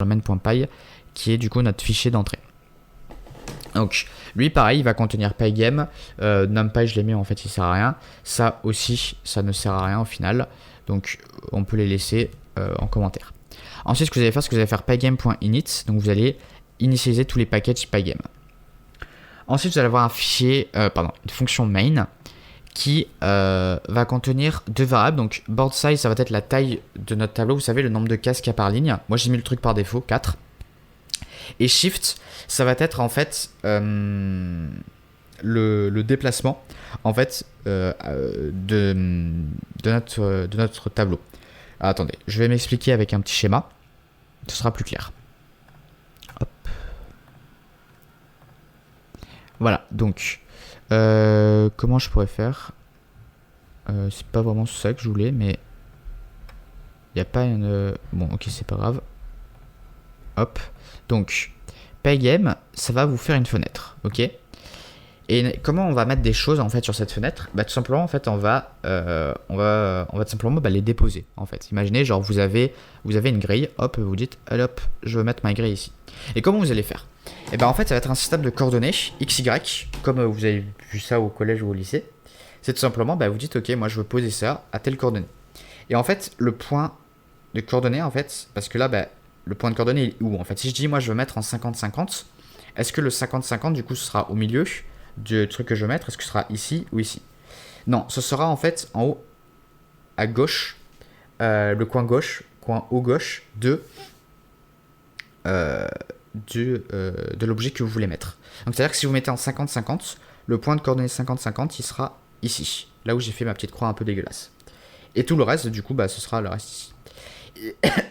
main.py qui est du coup notre fichier d'entrée. Donc lui pareil il va contenir pygame, numpy je l'ai mis en fait il sert à rien, ça aussi ça ne sert à rien au final, donc on peut les laisser en commentaire. Ensuite ce que vous allez faire c'est que vous allez faire pygame.init, donc vous allez initialiser tous les packages pygame. Ensuite vous allez avoir un fichier, une fonction main qui va contenir deux variables, donc board size ça va être la taille de notre tableau, vous savez le nombre de cases qu'il y a par ligne, moi j'ai mis le truc par défaut, 4. Et shift, ça va être en fait le déplacement en fait de notre tableau. Alors, attendez, je vais m'expliquer avec un petit schéma, ce sera plus clair. Hop. Voilà, donc comment je pourrais faire c'est pas vraiment ça que je voulais, mais il n'y a pas une... Bon, ok, c'est pas grave. Hop. Donc, pygame, ça va vous faire une fenêtre, ok. Et comment on va mettre des choses en fait sur cette fenêtre? Bah tout simplement en fait on va tout simplement les déposer en fait. Imaginez genre vous avez une grille, hop vous dites allez hop je veux mettre ma grille ici. Et comment vous allez faire? Et ben en fait ça va être un système de coordonnées XY comme vous avez vu ça au collège ou au lycée. C'est tout simplement vous dites ok moi je veux poser ça à telle coordonnée. Et en fait le point de coordonnée en fait parce que là le point de coordonnée est où en fait? Si je dis moi je veux mettre en 50-50, est-ce que le 50-50 du coup ce sera au milieu du truc que je veux mettre? Est-ce que ce sera ici ou ici? Non, ce sera en fait en haut à gauche, le coin haut gauche de l'objet que vous voulez mettre. Donc c'est à dire que si vous mettez en 50-50, le point de coordonnée 50-50 il sera ici, là où j'ai fait ma petite croix un peu dégueulasse. Et tout le reste du coup ce sera le reste ici.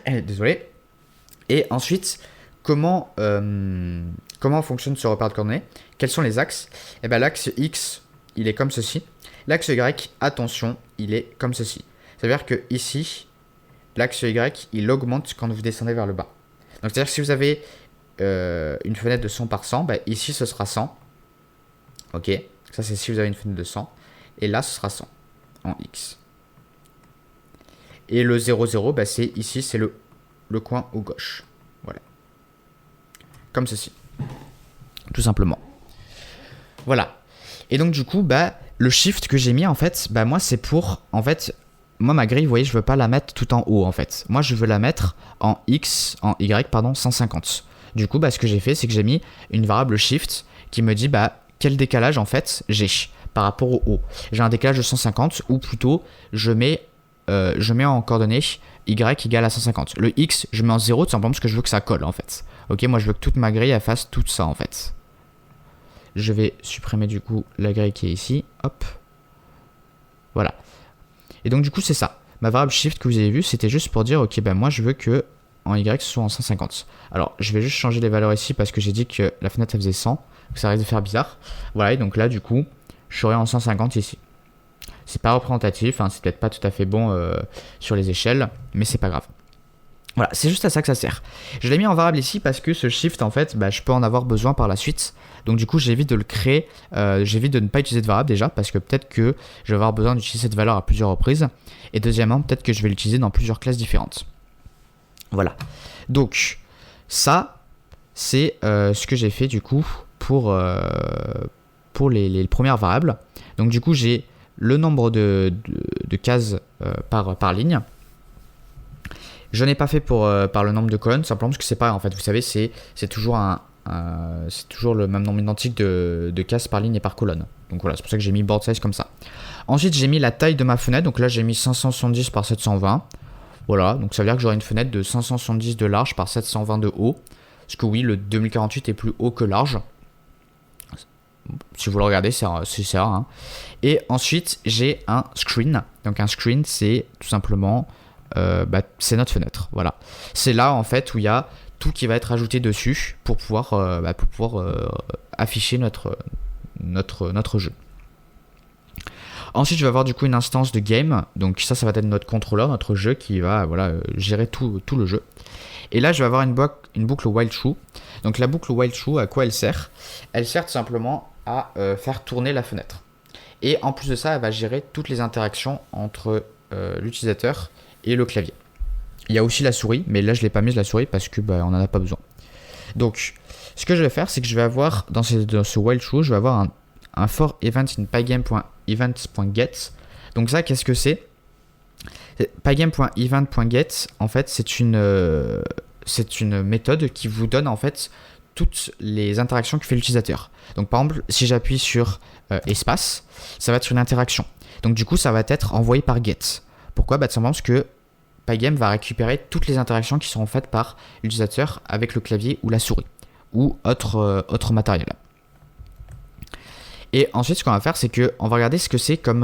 Désolé. Et ensuite, comment fonctionne ce repère de coordonnées? Quels sont les axes? Et l'axe X, il est comme ceci. L'axe Y, attention, il est comme ceci. Ça veut dire que ici, l'axe Y, il augmente quand vous descendez vers le bas. Donc c'est-à-dire que si vous avez une fenêtre de 100 par 100, ici ce sera 100. Ok, ça c'est si vous avez une fenêtre de 100. Et là ce sera 100 en X. Et le 0,0, c'est ici, c'est le coin au gauche. Voilà. Comme ceci. Tout simplement. Voilà. Et donc du coup, le shift que j'ai mis en fait, moi c'est pour, en fait, moi ma grille, vous voyez, je veux pas la mettre tout en haut en fait. Moi je veux la mettre en Y, 150. Du coup, ce que j'ai fait, c'est que j'ai mis une variable shift qui me dit quel décalage en fait j'ai par rapport au haut. J'ai un décalage de 150 ou plutôt je mets en coordonnées y égale à 150. Le x, je mets en 0 tout simplement parce que je veux que ça colle en fait. Ok, moi je veux que toute ma grille elle fasse tout ça en fait. Je vais supprimer du coup la grille qui est ici. Hop. Voilà. Et donc du coup c'est ça. Ma variable shift que vous avez vu, c'était juste pour dire ok moi je veux que en y ce soit en 150. Alors je vais juste changer les valeurs ici parce que j'ai dit que la fenêtre elle faisait 100. Donc ça risque de faire bizarre. Voilà, et donc là du coup je serai en 150 ici. C'est pas représentatif, c'est peut-être pas tout à fait bon sur les échelles, mais c'est pas grave. Voilà, c'est juste à ça que ça sert. Je l'ai mis en variable ici parce que ce shift, en fait, je peux en avoir besoin par la suite. Donc du coup, j'évite de le créer, j'évite de ne pas utiliser de variable déjà, parce que peut-être que je vais avoir besoin d'utiliser cette valeur à plusieurs reprises. Et deuxièmement, peut-être que je vais l'utiliser dans plusieurs classes différentes. Voilà. Donc, ça, c'est ce que j'ai fait du coup pour les premières variables. Donc du coup, j'ai le nombre de cases par ligne. Je n'ai pas fait par le nombre de colonnes, simplement parce que c'est pas en fait, vous savez, c'est toujours c'est toujours le même nombre identique de cases par ligne et par colonne. Donc voilà, c'est pour ça que j'ai mis board size comme ça. Ensuite, j'ai mis la taille de ma fenêtre. Donc là, j'ai mis 570 par 720. Voilà, donc ça veut dire que j'aurai une fenêtre de 570 de large par 720 de haut. Parce que oui, le 2048 est plus haut que large. Si vous le regardez, c'est ça. Et ensuite, j'ai un screen. Donc un screen, c'est tout simplement, c'est notre fenêtre. Voilà. C'est là en fait où il y a tout qui va être ajouté dessus pour pouvoir afficher notre jeu. Ensuite, je vais avoir du coup une instance de game. Donc ça va être notre contrôleur, notre jeu qui va gérer tout le jeu. Et là, je vais avoir une boucle while true. Donc la boucle while true, à quoi elle sert? Elle sert tout simplement à faire tourner la fenêtre. Et en plus de ça, elle va gérer toutes les interactions entre l'utilisateur et le clavier. Il y a aussi la souris, mais là je l'ai pas mise la souris parce que on en a pas besoin. Donc ce que je vais faire, c'est que je vais avoir dans ce while true, je vais avoir un for event in pygame.event.get. Donc ça, qu'est-ce que c'est? Pygame.event.get, en fait, c'est une méthode qui vous donne en fait toutes les interactions que fait l'utilisateur. Donc par exemple, si j'appuie sur espace, ça va être une interaction. Donc du coup, ça va être envoyé par get. Pourquoi? Tout simplement parce que Pygame va récupérer toutes les interactions qui seront faites par l'utilisateur avec le clavier ou la souris ou autre matériel. Et ensuite, ce qu'on va faire, c'est qu'on va regarder ce que c'est comme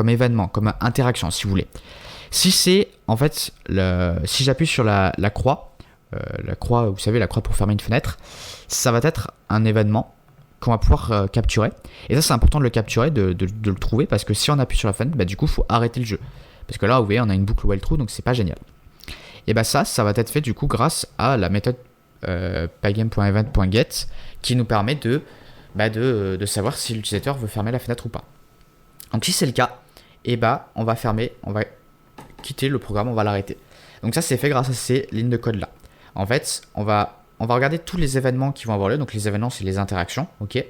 événement, comme interaction, si vous voulez. Si c'est, en fait, si j'appuie sur la croix, vous savez, la croix pour fermer une fenêtre, ça va être un événement qu'on va pouvoir capturer. Et ça, c'est important de le capturer, de le trouver, parce que si on appuie sur la fenêtre, du coup, il faut arrêter le jeu. Parce que là, vous voyez, on a une boucle while true, donc c'est pas génial. Et ça va être fait, du coup, grâce à la méthode pygame.event.get qui nous permet de savoir si l'utilisateur veut fermer la fenêtre ou pas. Donc si c'est le cas, on va quitter le programme, on va l'arrêter. Donc ça, c'est fait grâce à ces lignes de code là. En fait, on va regarder tous les événements qui vont avoir lieu. Donc les événements, c'est les interactions, ok.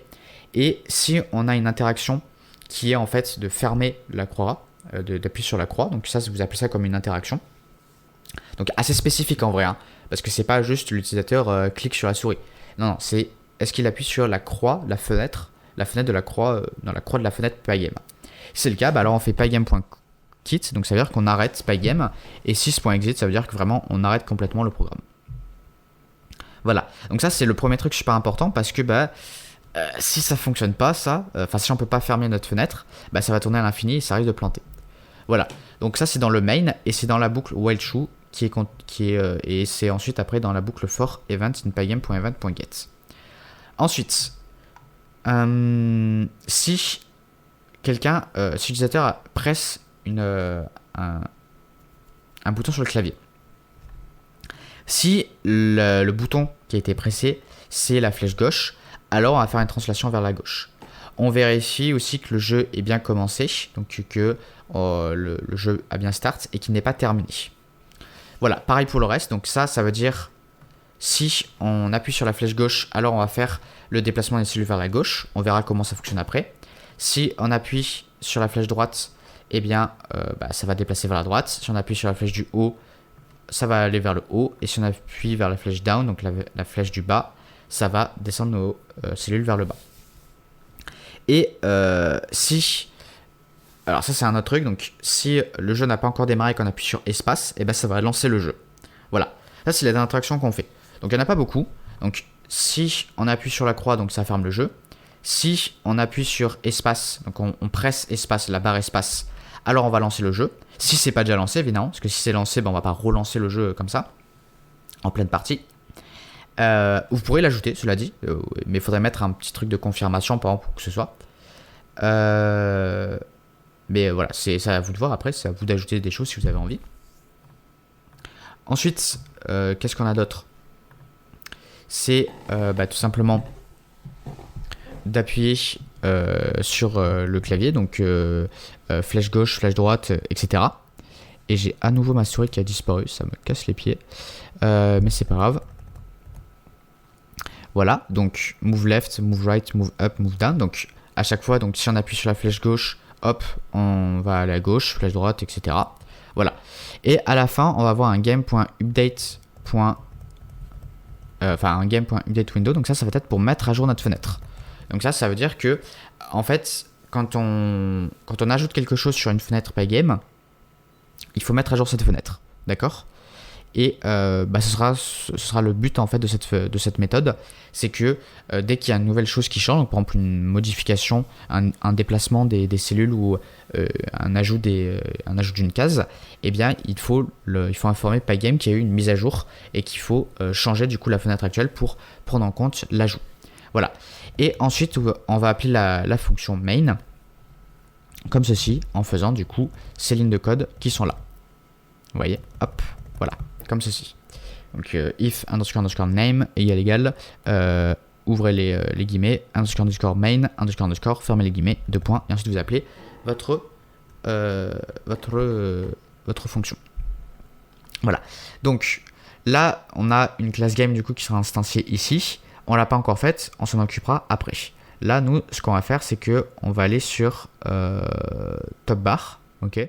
Et si on a une interaction qui est en fait de fermer la croix, d'appuyer sur la croix, donc ça, vous appelez ça comme une interaction. Donc assez spécifique en vrai, parce que c'est pas juste l'utilisateur clique sur la souris. Non, c'est est-ce qu'il appuie sur la croix, la fenêtre de la croix, dans la croix de la fenêtre Pygame. Si c'est le cas, alors on fait pygame.quit, donc ça veut dire qu'on arrête Pygame, et sys.exit, ça veut dire que vraiment on arrête complètement le programme. Voilà, donc ça c'est le premier truc super important parce que si ça fonctionne pas, si on peut pas fermer notre fenêtre, ça va tourner à l'infini et ça risque de planter. Voilà, donc ça c'est dans le main et c'est dans la boucle while true et c'est ensuite après dans la boucle for event in pygame.event.get. Ensuite, si l'utilisateur presse un bouton sur le clavier, si le bouton qui a été pressé c'est la flèche gauche, alors on va faire une translation vers la gauche. On vérifie aussi que le jeu est bien commencé, donc que le jeu a bien start et qu'il n'est pas terminé. Voilà, pareil pour le reste, donc ça veut dire si on appuie sur la flèche gauche, alors on va faire le déplacement des cellules vers la gauche, on verra comment ça fonctionne après. Si on appuie sur la flèche droite, ça va déplacer vers la droite. Si on appuie sur la flèche du haut, ça va aller vers le haut. Et si on appuie vers la flèche down, donc la flèche du bas, ça va descendre nos cellules vers le bas. Et alors ça c'est un autre truc, donc si le jeu n'a pas encore démarré et qu'on appuie sur espace, ça va lancer le jeu. Voilà, ça c'est les interactions qu'on fait. Donc il n'y en a pas beaucoup, donc si on appuie sur la croix, donc ça ferme le jeu. Si on appuie sur espace, donc on presse espace, la barre espace, alors on va lancer le jeu. Si c'est pas déjà lancé, évidemment, parce que si c'est lancé, on va pas relancer le jeu comme ça, en pleine partie. Vous pourrez l'ajouter, cela dit, mais il faudrait mettre un petit truc de confirmation, par exemple, pour que ce soit. Mais voilà, c'est à vous de voir après, c'est à vous d'ajouter des choses si vous avez envie. Ensuite, qu'est-ce qu'on a d'autre? C'est tout simplement d'appuyer sur le clavier, donc flèche gauche, flèche droite, etc. Et j'ai à nouveau ma souris qui a disparu, ça me casse les pieds, mais c'est pas grave. Voilà, donc move left, move right, move up, move down. Donc à chaque fois, donc si on appuie sur la flèche gauche, hop, on va aller à gauche, flèche droite, etc. Voilà. Et à la fin, on va avoir un game.update. Un game.update window. Donc ça va être pour mettre à jour notre fenêtre. Donc ça veut dire que, en fait, quand on ajoute quelque chose sur une fenêtre Pygame, il faut mettre à jour cette fenêtre. D'accord ? Et ce sera le but en fait de cette méthode, c'est que dès qu'il y a une nouvelle chose qui change, donc par exemple une modification, un déplacement des cellules ou un ajout d'une case, il faut informer Pygame qu'il y a eu une mise à jour et qu'il faut changer du coup la fenêtre actuelle pour prendre en compte l'ajout. Voilà. Et ensuite on va appeler la fonction main comme ceci en faisant du coup ces lignes de code qui sont là. Vous voyez, hop, voilà. Comme ceci. Donc if _ name égal ouvrez les guillemets _ main _ fermez les guillemets 2 points et ensuite vous appelez votre votre fonction. Voilà. Donc là, on a une classe game du coup qui sera instanciée ici. On l'a pas encore faite, on s'en occupera après. Là, nous, ce qu'on va faire, c'est que on va aller sur top bar, ok.